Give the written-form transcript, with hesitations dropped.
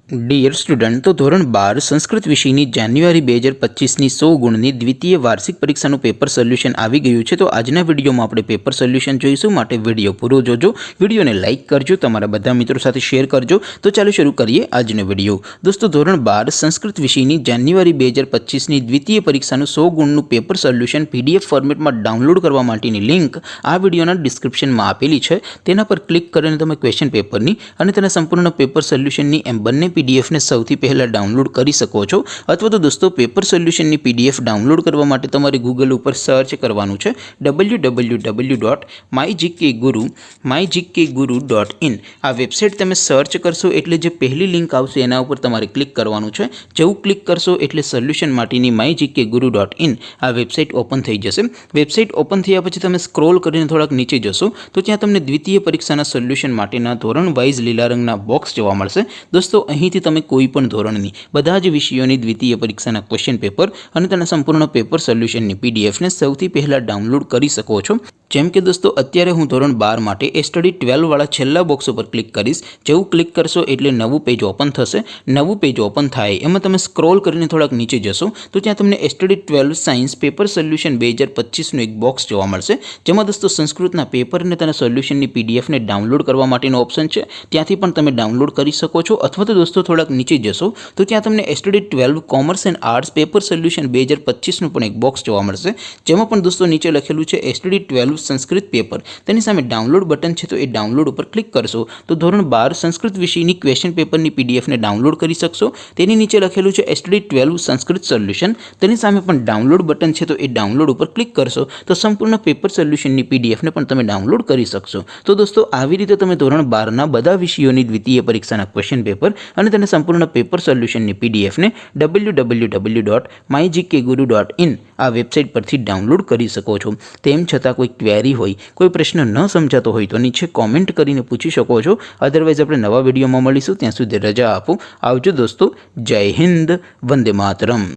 Dear student, તો ધોરણ 12 સંસ્કૃત વિષયની જાન્યુઆરી 2025ની 100 ગુણની દ્વિતીય વાર્ષિક પરીક્ષાનું પેપર સોલ્યુશન આવી ગયું છે। તો આજના વિડીયોમાં આપણે પેપર સોલ્યુશન જોઈશું, માટે વિડીયો પૂરો જોજો, વિડીયોને લાઇક કરજો, તમારા બધા મિત્રો સાથે શેર કરજો। તો ચાલો શરૂ કરીએ આજનો વિડીયો। દોસ્તો, ધોરણ 12 સંસ્કૃત વિષયની જાન્યુઆરી 2025ની દ્વિતીય પરીક્ષાનું 100 ગુણનું પેપર સોલ્યુશન પીડીએફ ફોર્મેટમાં ડાઉનલોડ કરવા માટેની લિંક આ વિડીયોના ડિસ્ક્રિપ્શનમાં આપેલી છે। તેના પર ક્લિક કરીને તમે ક્વેશ્ચન પેપરની અને તેના સંપૂર્ણ પેપર સોલ્યુશનની એમ બંને पीडीएफ ने સૌથી પહેલા ડાઉનલોડ કરી શકો છો। અથવા તો દોસ્તો, પેપર સોલ્યુશનની પીડીએફ ડાઉનલોડ કરવા માટે તમારે ગૂગલ ઉપર સર્ચ કરવાનું છે www.mygkguru.in। આ વેબસાઇટ તમે સર્ચ કરશો એટલે જે પહેલી લિંક આવશે એના ઉપર તમારે ક્લિક કરવાનું છે। જેવું ક્લિક કરશો એટલે સોલ્યુશન માટેની mygkguru.in આ વેબસાઇટ ઓપન થઈ જશે। વેબસાઇટ ઓપન થયા પછી તમે સ્ક્રોલ કરીને થોડાક નીચે જશો તો ત્યાં તમને દ્વિતીય પરીક્ષાના સોલ્યુશન માટેના ધોરણ વાઇઝ લીલા રંગના બોક્સ જોવા મળશે। દોસ્તો, અહીંથી તમે કોઈ પણ ધોરણની બધા જ વિષયોની દ્વિતીય પરીક્ષાના ક્વેશ્ચન પેપર અને તેના સંપૂર્ણ પેપર સોલ્યુશનની પીડીએફને સૌથી પહેલા ડાઉનલોડ કરી શકો છો। જેમ કે દોસ્તો, અત્યારે હું ધોરણ 12 માટે સ્ટડી 12 વાળા છેલ્લા બોક્સ ઉપર ક્લિક કરીશ। જેવું ક્લિક કરશો એટલે નવું પેજ ઓપન થશે। નવું પેજ ઓપન થાય એમાં તમે સ્ક્રોલ કરીને થોડાક નીચે જશો તો ત્યાં તમને સ્ટડી 12 સાયન્સ પેપર સોલ્યુશન 2025નું એક બોક્સ જોવા મળશે, જેમાં દોસ્તો સંસ્કૃતના પેપર અને તેના સોલ્યુશનની પીડીએફને ડાઉનલોડ કરવા માટેનો ઓપ્શન છે। ત્યાંથી પણ તમે ડાઉનલોડ કરી શકો છો। અથવા તો દોસ્તો, થોડાક નીચે જશો તો ત્યાં તમને study 12 commerce and arts paper solution 2025નું પણ એક બોક્સ જોવા મળશે, જેમાં પણ દોસ્તો નીચે લખેલું છે સ્ટડી 12 સંસ્કૃત પેપર। તેની સામે ડાઉનલોડ બટન છે, તો એ ડાઉનલોડ ઉપર ક્લિક કરશો તો ધોરણ 12 સંસ્કૃત વિષયની ક્વેશ્ચન પેપરની પીડીએફને ડાઉનલોડ કરી શકશો। તેની નીચે લખેલું છે સ્ટડી 12 સંસ્કૃત સોલ્યુશન, તેની સામે પણ ડાઉનલોડ બટન છે, તો એ ડાઉનલોડ ઉપર ક્લિક કરશો તો સંપૂર્ણ પેપર સોલ્યુશનની પીડીએફને પણ તમે ડાઉનલોડ કરી શકશો। તો દોસ્તો, આવી રીતે તમે ધોરણ 12ના બધા વિષયોની દ્વિતીય પરીક્ષાના ક્વેશ્ચન પેપર અને તેના સંપૂર્ણ પેપર સોલ્યુશનની પીડીએફને www.mygkguru.in આ વેબસાઇટ પરથી ડાઉનલોડ કરી શકો છો। તેમ છતાં કોઈ ક્વેરી હોય, કોઈ પ્રશ્ન ન સમજાતો હોય તો નીચે કોમેન્ટ કરીને પૂછી શકો છો। અધરવાઇઝ આપણે નવા વિડીયોમાં મળીશું, ત્યાં સુધી રજા આપો। આવજો દોસ્તો, જય હિન્દ, વંદે માતરમ।